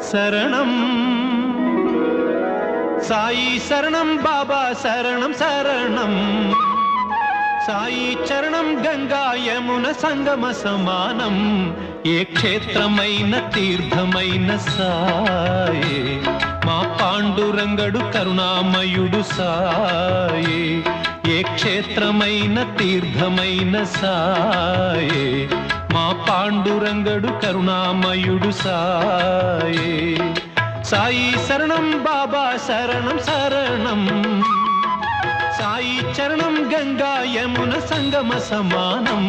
శరణం సాయి శరణం బాబా శరణం శరణం సాయి చరణం గంగా యమున సంగమ సమానం ఏ క్షేత్రమైన తీర్థమైన సాయే మా పాండురంగడు కరుణామయుడు సాయే ఏ క్షేత్రమైన తీర్థమైన సాయే మా పాండురంగడు కరుణామయుడు సాయే సాయి శరణం బాబా శరణం శరణం సాయి చరణం గంగా యమున సంగమ సమానం